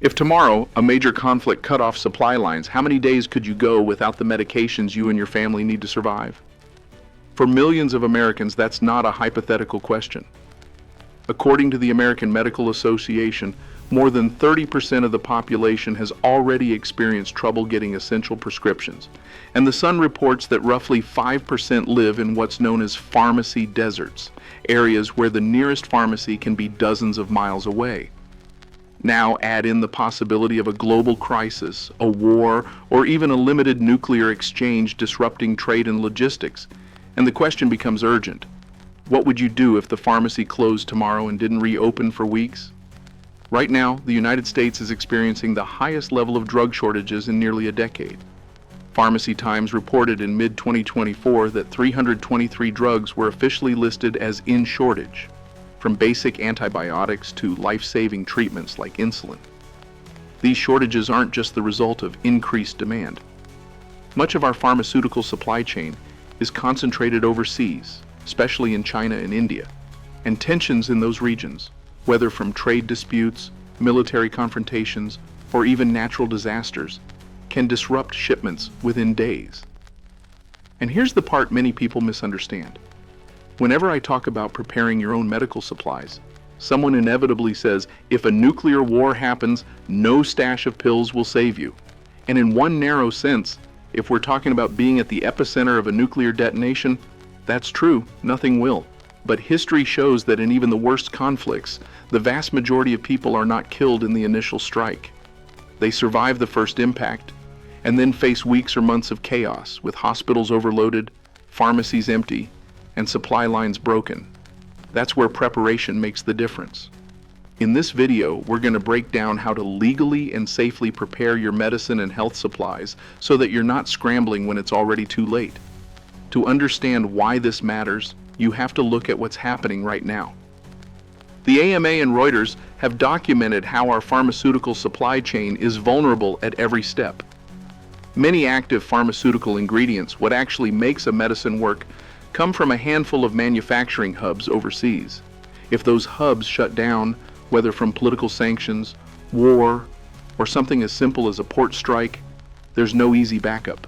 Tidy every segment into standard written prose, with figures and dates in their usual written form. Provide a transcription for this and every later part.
If tomorrow a major conflict cut off supply lines, how many days could you go without the medications you and your family need to survive? For millions of Americans, that's not a hypothetical question. According to the American Medical Association, more than 30% of the population has already experienced trouble getting essential prescriptions, and the Sun reports that roughly 5% live in what's known as pharmacy deserts, areas where the nearest pharmacy can be dozens of miles away. Now add in the possibility of a global crisis, a war, or even a limited nuclear exchange disrupting trade and logistics, and the question becomes urgent. What would you do if the pharmacy closed tomorrow and didn't reopen for weeks? Right now, the United States is experiencing the highest level of drug shortages in nearly a decade. Pharmacy Times reported in mid-2024 that 323 drugs were officially listed as in shortage, from basic antibiotics to life-saving treatments like insulin. These shortages aren't just the result of increased demand. Much of our pharmaceutical supply chain is concentrated overseas, especially in China and India, and tensions in those regions, whether from trade disputes, military confrontations, or even natural disasters, can disrupt shipments within days. And here's the part many people misunderstand. Whenever I talk about preparing your own medical supplies, someone inevitably says, if a nuclear war happens, no stash of pills will save you. And in one narrow sense, if we're talking about being at the epicenter of a nuclear detonation, that's true, nothing will. But history shows that in even the worst conflicts, the vast majority of people are not killed in the initial strike. They survive the first impact, and then face weeks or months of chaos, with hospitals overloaded, pharmacies empty, and supply lines broken. That's where preparation makes the difference. In this video, we're going to break down how to legally and safely prepare your medicine and health supplies so that you're not scrambling when it's already too late. To understand why this matters, you have to look at what's happening right now. The AMA and Reuters have documented how our pharmaceutical supply chain is vulnerable at every step. Many active pharmaceutical ingredients, what actually makes a medicine work, come from a handful of manufacturing hubs overseas. If those hubs shut down, whether from political sanctions, war, or something as simple as a port strike, there's no easy backup.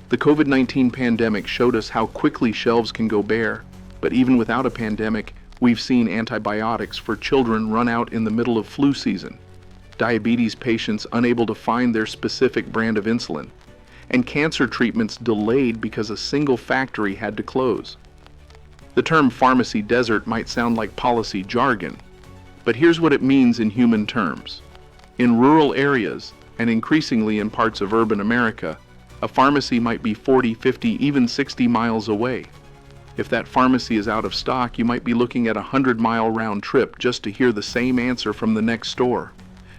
The COVID-19 pandemic showed us how quickly shelves can go bare, but even without a pandemic, we've seen antibiotics for children run out in the middle of flu season, diabetes patients unable to find their specific brand of insulin, and cancer treatments delayed because a single factory had to close. The term pharmacy desert might sound like policy jargon, but here's what it means in human terms. In rural areas, and increasingly in parts of urban America, a pharmacy might be 40, 50, even 60 miles away. If that pharmacy is out of stock, you might be looking at a 100-mile round trip just to hear the same answer from the next store.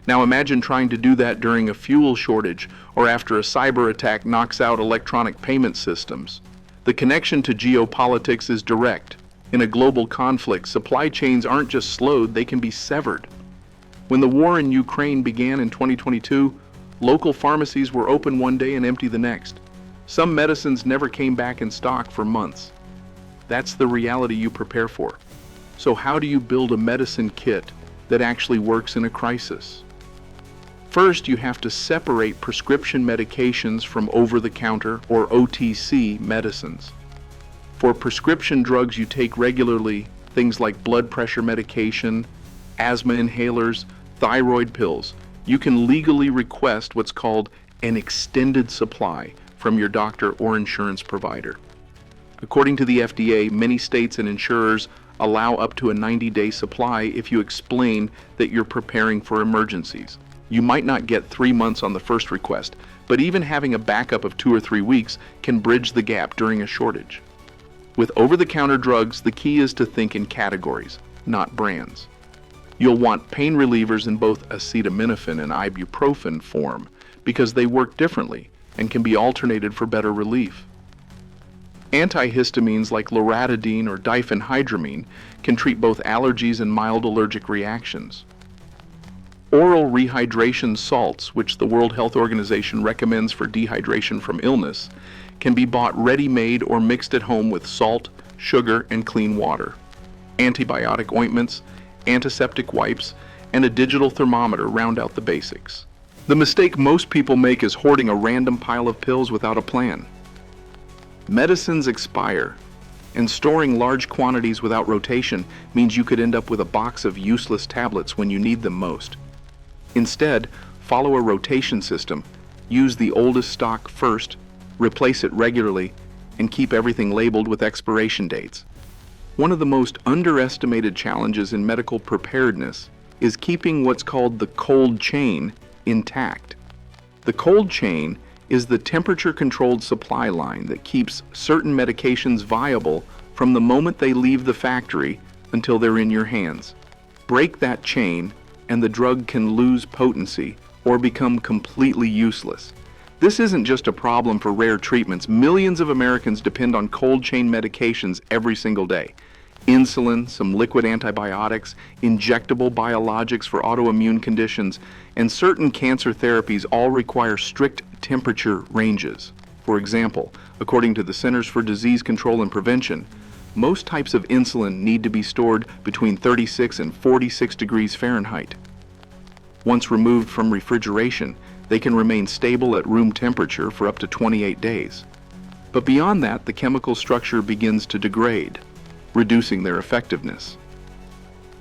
Now imagine trying to do that during a fuel shortage or after a cyber attack knocks out electronic payment systems. The connection to geopolitics is direct. In a global conflict, supply chains aren't just slowed, they can be severed. When the war in Ukraine began in 2022, local pharmacies were open one day and empty the next. Some medicines never came back in stock for months. That's the reality you prepare for. So how do you build a medicine kit that actually works in a crisis? First, you have to separate prescription medications from over-the-counter or OTC medicines. For prescription drugs you take regularly, things like blood pressure medication, asthma inhalers, thyroid pills, you can legally request what's called an extended supply from your doctor or insurance provider. According to the FDA, many states and insurers allow up to a 90-day supply if you explain that you're preparing for emergencies. You might not get 3 months on the first request, but even having a backup of 2 or 3 weeks can bridge the gap during a shortage. With over-the-counter drugs, the key is to think in categories, not brands. You'll want pain relievers in both acetaminophen and ibuprofen form because they work differently and can be alternated for better relief. Antihistamines like loratadine or diphenhydramine can treat both allergies and mild allergic reactions. Oral rehydration salts, which the World Health Organization recommends for dehydration from illness, can be bought ready-made or mixed at home with salt, sugar, and clean water. Antibiotic ointments, antiseptic wipes, and a digital thermometer round out the basics. The mistake most people make is hoarding a random pile of pills without a plan. Medicines expire, and storing large quantities without rotation means you could end up with a box of useless tablets when you need them most. Instead, follow a rotation system, use the oldest stock first, replace it regularly, and keep everything labeled with expiration dates. One of the most underestimated challenges in medical preparedness is keeping what's called the cold chain intact. The cold chain is the temperature-controlled supply line that keeps certain medications viable from the moment they leave the factory until they're in your hands. Break that chain, and the drug can lose potency or become completely useless. This isn't just a problem for rare treatments. Millions of Americans depend on cold chain medications every single day. Insulin, some liquid antibiotics, injectable biologics for autoimmune conditions, and certain cancer therapies all require strict temperature ranges. For example, according to the Centers for Disease Control and Prevention, most types of insulin need to be stored between 36 and 46 degrees Fahrenheit. Once removed from refrigeration, they can remain stable at room temperature for up to 28 days. But beyond that, the chemical structure begins to degrade, reducing their effectiveness.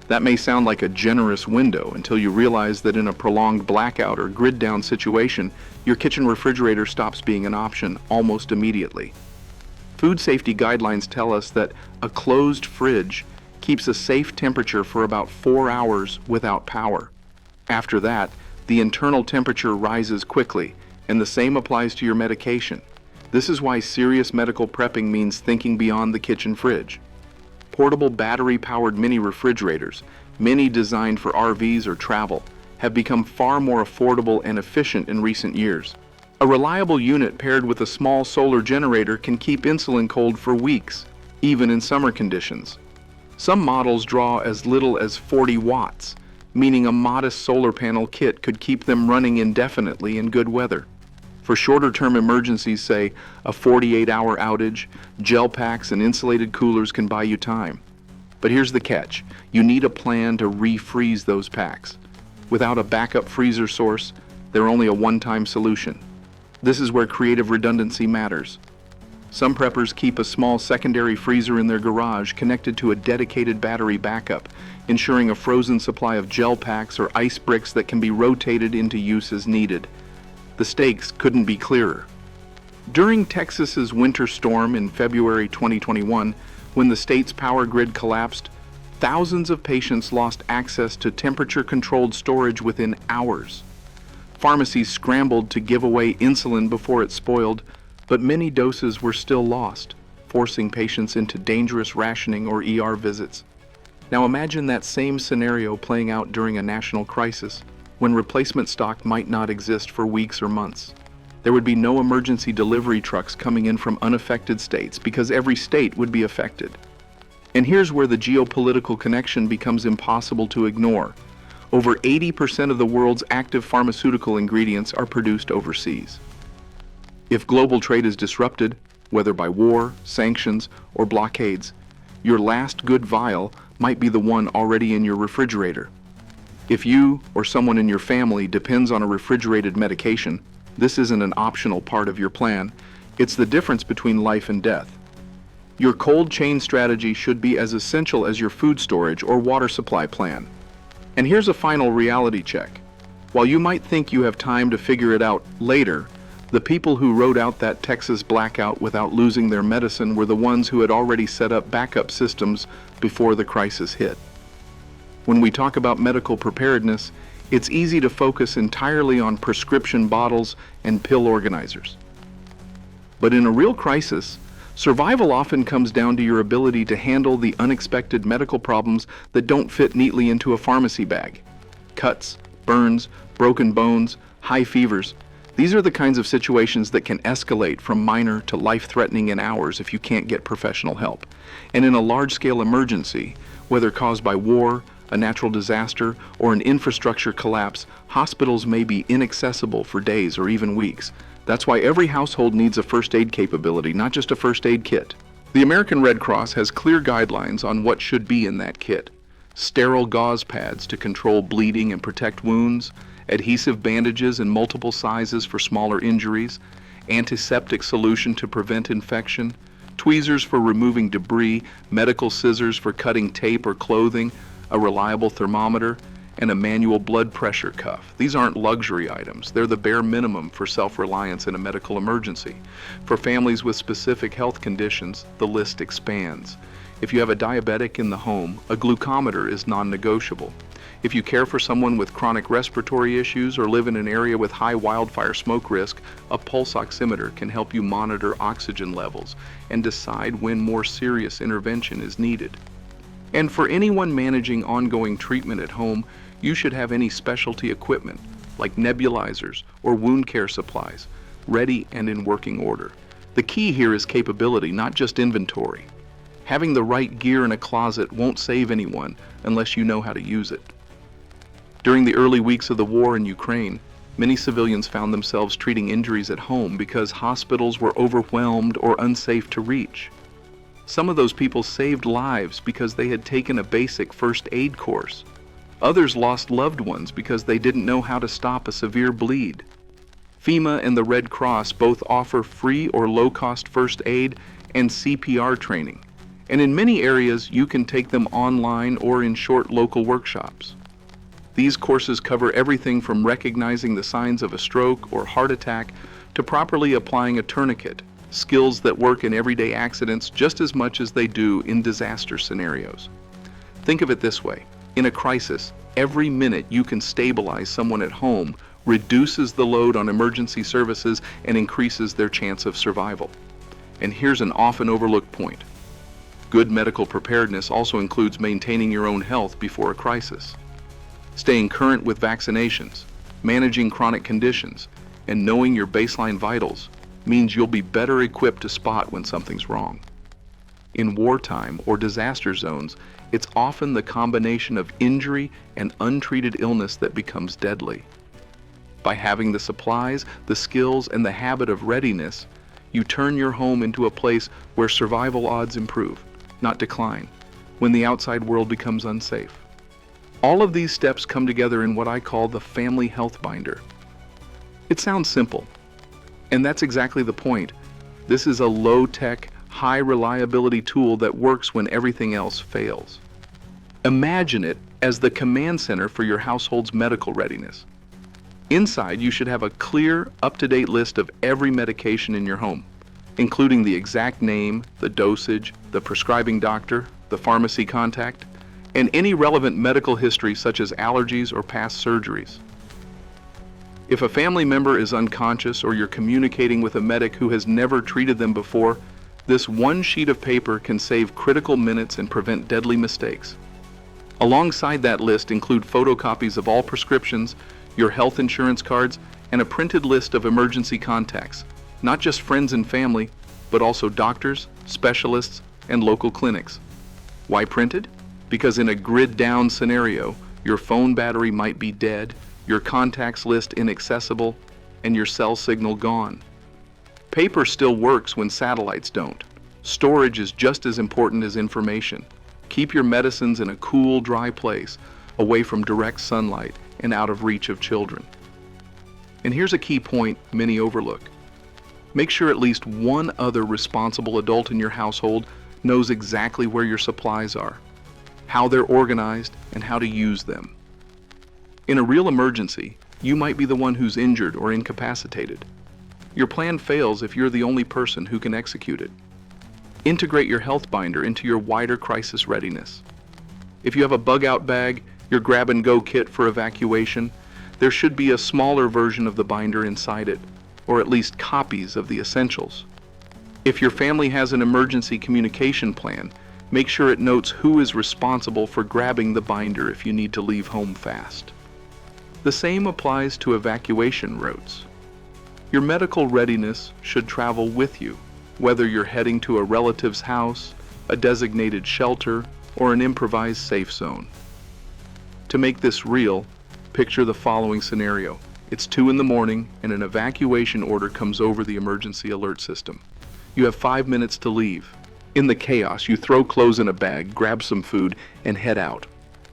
That may sound like a generous window until you realize that in a prolonged blackout or grid-down situation, your kitchen refrigerator stops being an option almost immediately. Food safety guidelines tell us that a closed fridge keeps a safe temperature for about 4 hours without power. After that, the internal temperature rises quickly, and the same applies to your medication. This is why serious medical prepping means thinking beyond the kitchen fridge. Portable battery-powered mini refrigerators, many designed for RVs or travel, have become far more affordable and efficient in recent years. A reliable unit paired with a small solar generator can keep insulin cold for weeks, even in summer conditions. Some models draw as little as 40 watts, meaning a modest solar panel kit could keep them running indefinitely in good weather. For shorter-term emergencies, say a 48-hour outage, gel packs and insulated coolers can buy you time. But here's the catch. You need a plan to refreeze those packs. Without a backup freezer source, they're only a one-time solution. This is where creative redundancy matters. Some preppers keep a small secondary freezer in their garage connected to a dedicated battery backup, ensuring a frozen supply of gel packs or ice bricks that can be rotated into use as needed. The stakes couldn't be clearer. During Texas's winter storm in February 2021, when the state's power grid collapsed, thousands of patients lost access to temperature-controlled storage within hours. Pharmacies scrambled to give away insulin before it spoiled, but many doses were still lost, forcing patients into dangerous rationing or ER visits. Now imagine that same scenario playing out during a national crisis, when replacement stock might not exist for weeks or months. There would be no emergency delivery trucks coming in from unaffected states because every state would be affected. And here's where the geopolitical connection becomes impossible to ignore. Over 80% of the world's active pharmaceutical ingredients are produced overseas. If global trade is disrupted, whether by war, sanctions, or blockades, your last good vial might be the one already in your refrigerator. If you or someone in your family depends on a refrigerated medication, this isn't an optional part of your plan. It's the difference between life and death. Your cold chain strategy should be as essential as your food storage or water supply plan. And here's a final reality check. While you might think you have time to figure it out later, the people who rode out that Texas blackout without losing their medicine were the ones who had already set up backup systems before the crisis hit. When we talk about medical preparedness, it's easy to focus entirely on prescription bottles and pill organizers. But in a real crisis, survival often comes down to your ability to handle the unexpected medical problems that don't fit neatly into a pharmacy bag. Cuts, burns, broken bones, high fevers. These are the kinds of situations that can escalate from minor to life-threatening in hours if you can't get professional help. And in a large-scale emergency, whether caused by war, a natural disaster, or an infrastructure collapse, hospitals may be inaccessible for days or even weeks. That's why every household needs a first aid capability, not just a first aid kit. The American Red Cross has clear guidelines on what should be in that kit. sterile gauze pads to control bleeding and protect wounds, adhesive bandages in multiple sizes for smaller injuries, antiseptic solution to prevent infection, tweezers for removing debris, medical scissors for cutting tape or clothing, a reliable thermometer, and a manual blood pressure cuff. These aren't luxury items. They're the bare minimum for self-reliance in a medical emergency. For families with specific health conditions, the list expands. If you have a diabetic in the home, a glucometer is non-negotiable. If you care for someone with chronic respiratory issues or live in an area with high wildfire smoke risk, a pulse oximeter can help you monitor oxygen levels and decide when more serious intervention is needed. And for anyone managing ongoing treatment at home, you should have any specialty equipment, like nebulizers or wound care supplies, ready and in working order. The key here is capability, not just inventory. Having the right gear in a closet won't save anyone unless you know how to use it. During the early weeks of the war in Ukraine, many civilians found themselves treating injuries at home because hospitals were overwhelmed or unsafe to reach. Some of those people saved lives because they had taken a basic first aid course. Others lost loved ones because they didn't know how to stop a severe bleed. FEMA and the Red Cross both offer free or low-cost first aid and CPR training, and in many areas you can take them online or in short local workshops. These courses cover everything from recognizing the signs of a stroke or heart attack to properly applying a tourniquet, skills that work in everyday accidents just as much as they do in disaster scenarios. Think of it this way. In a crisis, every minute you can stabilize someone at home reduces the load on emergency services and increases their chance of survival. And here's an often overlooked point. Good medical preparedness also includes maintaining your own health before a crisis. Staying current with vaccinations, managing chronic conditions, and knowing your baseline vitals means you'll be better equipped to spot when something's wrong. In wartime or disaster zones, it's often the combination of injury and untreated illness that becomes deadly. By having the supplies, the skills, and the habit of readiness, you turn your home into a place where survival odds improve, not decline, when the outside world becomes unsafe. All of these steps come together in what I call the family health binder. It sounds simple, and that's exactly the point. This is a low-tech, high-reliability tool that works when everything else fails. Imagine it as the command center for your household's medical readiness. Inside, you should have a clear, up-to-date list of every medication in your home, including the exact name, the dosage, the prescribing doctor, the pharmacy contact, and any relevant medical history such as allergies or past surgeries. If a family member is unconscious or you're communicating with a medic who has never treated them before, this one sheet of paper can save critical minutes and prevent deadly mistakes. Alongside that list include photocopies of all prescriptions, your health insurance cards, and a printed list of emergency contacts, not just friends and family, but also doctors, specialists, and local clinics. Why printed? Because in a grid-down scenario, your phone battery might be dead, your contacts list inaccessible, and your cell signal gone. Paper still works when satellites don't. Storage is just as important as information. Keep your medicines in a cool, dry place, away from direct sunlight and out of reach of children. And here's a key point many overlook. Make sure at least one other responsible adult in your household knows exactly where your supplies are, how they're organized, and how to use them. In a real emergency, you might be the one who's injured or incapacitated. Your plan fails if you're the only person who can execute it. Integrate your health binder into your wider crisis readiness. If you have a bug-out bag, your grab-and-go kit for evacuation, there should be a smaller version of the binder inside it, or at least copies of the essentials. If your family has an emergency communication plan, make sure it notes who is responsible for grabbing the binder if you need to leave home fast. The same applies to evacuation routes. Your medical readiness should travel with you, whether you're heading to a relative's house, a designated shelter, or an improvised safe zone. To make this real, picture the following scenario. It's 2 a.m. and an evacuation order comes over the emergency alert system. You have 5 minutes to leave. In the chaos, you throw clothes in a bag, grab some food, and head out.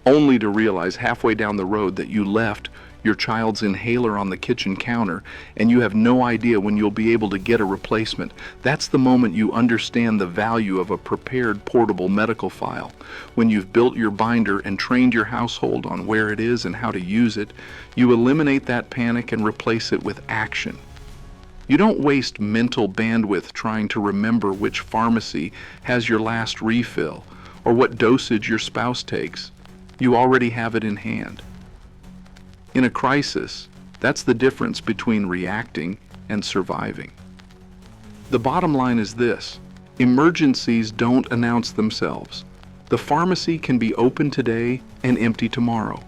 only to realize halfway down the road that you left your child's inhaler on the kitchen counter and you have no idea when you'll be able to get a replacement. That's the moment you understand the value of a prepared portable medical file. When you've built your binder and trained your household on where it is and how to use it, you eliminate that panic and replace it with action. You don't waste mental bandwidth trying to remember which pharmacy has your last refill or what dosage your spouse takes. You already have it in hand. In a crisis, that's the difference between reacting and surviving. The bottom line is this: emergencies don't announce themselves. The pharmacy can be open today and empty tomorrow.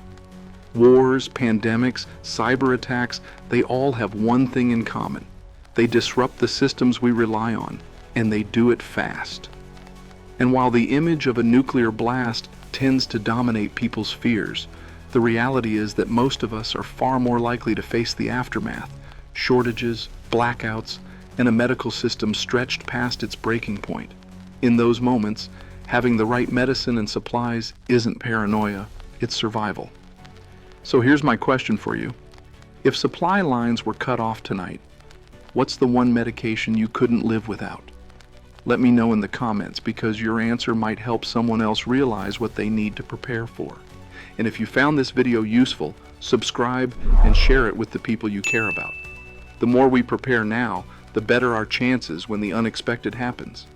Wars, pandemics, cyber attacks, they all have one thing in common. They disrupt the systems we rely on, and they do it fast. And while the image of a nuclear blast tends to dominate people's fears, the reality is that most of us are far more likely to face the aftermath: shortages, blackouts, and a medical system stretched past its breaking point. In those moments, having the right medicine and supplies isn't paranoia, it's survival. So here's my question for you. If supply lines were cut off tonight, what's the one medication you couldn't live without? Let me know in the comments, because your answer might help someone else realize what they need to prepare for. And if you found this video useful, subscribe and share it with the people you care about. The more we prepare now, the better our chances when the unexpected happens.